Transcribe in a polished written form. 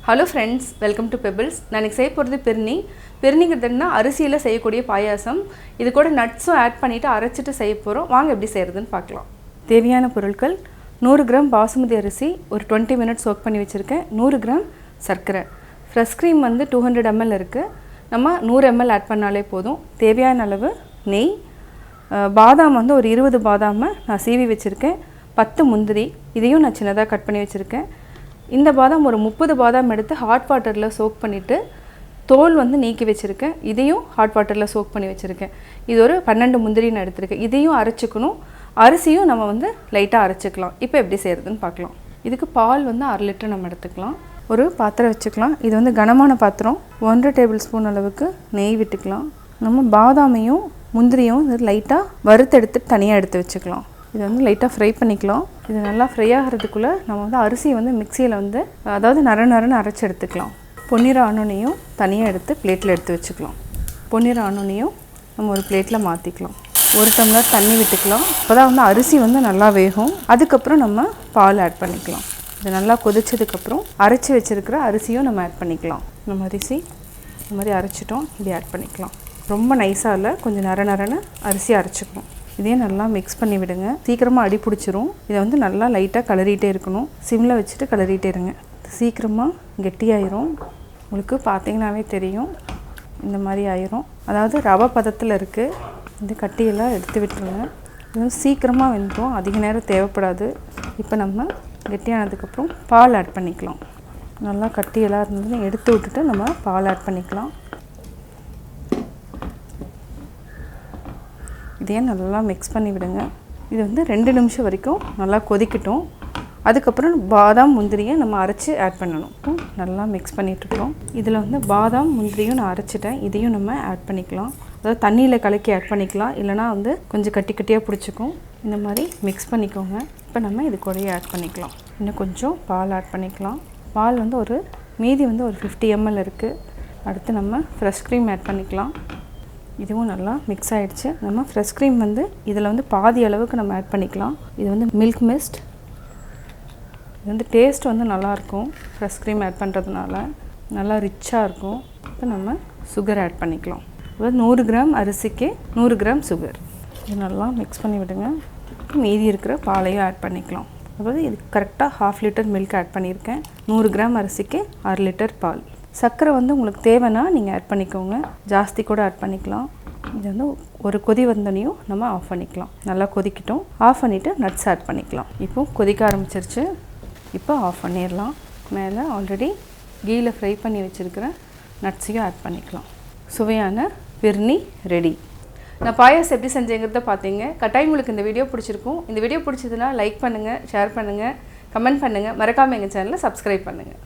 Hello friends, welcome to Pebbles. நான் செய்ய போறது Pirni. Pirniங்கிறதுனா அரிசியில செய்யக்கூடிய பாயாசம். இது கூட நட்ஸும் ஆட் பண்ணிட்டு அரைச்சிட்டு செய்ய போறோம். வாங்க எப்படி செய்யறதுன்னு பார்க்கலாம். தேவையான பொருட்கள் 100 கிராம் பாசுமதி அரிசி ஒரு 20 மினிட்ஸ் சோக் பண்ணி வச்சிருக்கேன். 100 கிராம் சர்க்கரை. ஃப்ரெஷ் க்ரீம் வந்து 200 ml இருக்கு. நம்ம 100 ml ஆட் பண்ணாலே போதும். தேவையான அளவு நெய். பாதாம் வந்து ஒரு 20 பாதாமை நான் சீவி வச்சிருக்கேன். 10 முந்திரி. இதையும் நான் சின்னதா கட் பண்ணி வச்சிருக்கேன். இந்த பாதாம் ஒரு 30 பாதாம் எடுத்து ஹாட் வாட்டர்ல சோக் பண்ணிட்டு தோல் வந்து நீக்கி வச்சிருக்கேன். இதையும் ஹாட் வாட்டர்ல சோக் பண்ணி வச்சிருக்கேன். இது ஒரு 12 முந்திரி நான் எடுத்துர்க்கேன். இதையும் அரைச்சுக்கணும். அரிசியும் நம்ம வந்து லைட்டா அரைச்சுக்கலாம். இப்போ எப்படி செய்யறதுன்னு பார்க்கலாம். இதுக்கு பால் வந்து 1/2 லிட்டர் நம்ம எடுத்துக்கலாம். ஒரு பாத்திரம் வச்சுக்கலாம். இது வந்து கனமான பாத்திரம். 1 டேபிள்ஸ்பூன் அளவுக்கு நெய் விட்டுக்கலாம். நம்ம பாதாமையும் முந்திரியும் லைட்டா வறுத்து எடுத்து தனியா எடுத்து வச்சுக்கலாம். இது வந்து லைட்டா ஃப்ரை பண்ணிக்கலாம். இது நல்லா ஃப்ரை ஆகிறதுக்குள்ள நம்ம வந்து அரிசி வந்து மிக்ஸியில் வந்து அதாவது நரன்னு அரைச்சி எடுத்துக்கலாம். பொன்னிறம் ஆனோனையும் தனியாக எடுத்து பிளேட்டில் எடுத்து வச்சுக்கலாம். பொன்னிறம் ஆனோனையும் நம்ம ஒரு பிளேட்டில் மாற்றிக்கலாம். 1 டம்ளர் தண்ணி விட்டுக்கலாம். அப்போ தான் வந்து அரிசி வந்து நல்லா வேகும். அதுக்கப்புறம் நம்ம பால் ஆட் பண்ணிக்கலாம். இது நல்லா கொதிச்சதுக்கப்புறம் அரைச்சி வச்சுருக்கிற அரிசியும் நம்ம ஆட் பண்ணிக்கலாம். நம்ம அரிசி இந்த மாதிரி அரைச்சிட்டோம். இதை ஆட் பண்ணிக்கலாம். ரொம்ப நைஸாக இல்லை, கொஞ்சம் நரன்னு அரிசி அரைச்சிக்கணும். இதே நல்லா மிக்ஸ் பண்ணி விடுங்க. சீக்கிரமாக அடி பிடிச்சிரும். இதை வந்து நல்லா லைட்டாக கலரிட்டே இருக்கணும். சிம்மில் வச்சுட்டு கலரிட்டே இருங்க. சீக்கிரமாக கெட்டியாயிரும். உங்களுக்கு பார்த்தீங்கன்னாவே தெரியும், இந்த மாதிரி ஆயிரும். அதாவது ரவை பதத்தில் இருக்குது. இந்த கட்டியெல்லாம் எடுத்து விட்டுருங்க. இது வந்து சீக்கிரமாக வெந்துடும், அதிக நேரம் தேவைப்படாது. இப்போ நம்ம கெட்டியானதுக்கப்புறம் பால் ஆட் பண்ணிக்கலாம். நல்லா கட்டியெல்லாம் இருந்ததுன்னு எடுத்து விட்டுட்டு நம்ம பால் ஆட் பண்ணிக்கலாம். இதே நல்லா மிக்ஸ் பண்ணி விடுங்க. இது வந்து 2 நிமிஷம் வரைக்கும் நல்லா கொதிக்கட்டும். அதுக்கப்புறம் பாதாம் முந்திரியை நம்ம அரைச்சி ஆட் பண்ணணும். நல்லா மிக்ஸ் பண்ணிட்டுருக்கோம். இதில் வந்து பாதாம் முந்திரியும் நான் அரைச்சிட்டேன். இதையும் நம்ம ஆட் பண்ணிக்கலாம். அதாவது தண்ணியில் கலக்கி ஆட் பண்ணிக்கலாம், இல்லைனா வந்து கொஞ்சம் கட்டி கட்டியாக பிடிச்சிக்கும். இந்த மாதிரி மிக்ஸ் பண்ணிக்கோங்க. இப்போ நம்ம இது கூடயே ஆட் பண்ணிக்கலாம். இன்னும் கொஞ்சம் பால் ஆட் பண்ணிக்கலாம். பால் வந்து ஒரு மீதி வந்து ஒரு 50 ml இருக்குது. அடுத்து நம்ம ஃப்ரெஷ் க்ரீம் ஆட் பண்ணிக்கலாம். இதுவும் நல்லா மிக்ஸ் ஆகிடுச்சு. நம்ம ஃப்ரெஷ் க்ரீம் வந்து இதில் வந்து பாதி அளவுக்கு நம்ம ஆட் பண்ணிக்கலாம். இது வந்து மில்க் மிஸ்ட். இது வந்து டேஸ்ட் வந்து நல்லாயிருக்கும். ஃப்ரெஷ் க்ரீம் ஆட் பண்ணுறதுனால நல்லா ரிச்சாக இருக்கும். இப்போ நம்ம சுகர் ஆட் பண்ணிக்கலாம். அதாவது 100 கிராம் அரிசிக்கு 100 கிராம் சுகர். இது நல்லா மிக்ஸ் பண்ணி விடுங்க. மீதி இருக்கிற பாலையும் ஆட் பண்ணிக்கலாம். அதாவது இது கரெக்டாக 1/2 லிட்டர் மில்க் ஆட் பண்ணியிருக்கேன். 100 கிராம் அரிசிக்கு 1/2 லிட்டர் பால். சர்க்கரை வந்து உங்களுக்கு தேவைன்னா நீங்கள் ஆட் பண்ணிக்கோங்க. ஜாஸ்தி கூட ஆட் பண்ணிக்கலாம். இது வந்து ஒரு கொதி வந்தனையும் நம்ம ஆஃப் பண்ணிக்கலாம். நல்லா கொதிக்கிட்டோம். ஆஃப் பண்ணிவிட்டு நட்ஸ் ஆட் பண்ணிக்கலாம். இப்போது கொதிக்க ஆரம்பிச்சிருச்சு. இப்போ ஆஃப் பண்ணிடலாம். மேலே ஆல்ரெடி கீயில் ஃப்ரை பண்ணி வச்சுருக்கிற நட்ஸையும் ஆட் பண்ணிக்கலாம். சுவையான பிர்னி ரெடி. நான் பாயாசம் எப்படி செஞ்சேங்கிறத பார்த்தீங்க. கட்டாயம் உங்களுக்கு இந்த வீடியோ பிடிச்சிருக்கும். இந்த வீடியோ பிடிச்சதுன்னா லைக் பண்ணுங்கள், ஷேர் பண்ணுங்கள், கமெண்ட் பண்ணுங்கள். மறக்காமல் எங்கள் சேனலை சப்ஸ்கிரைப் பண்ணுங்கள்.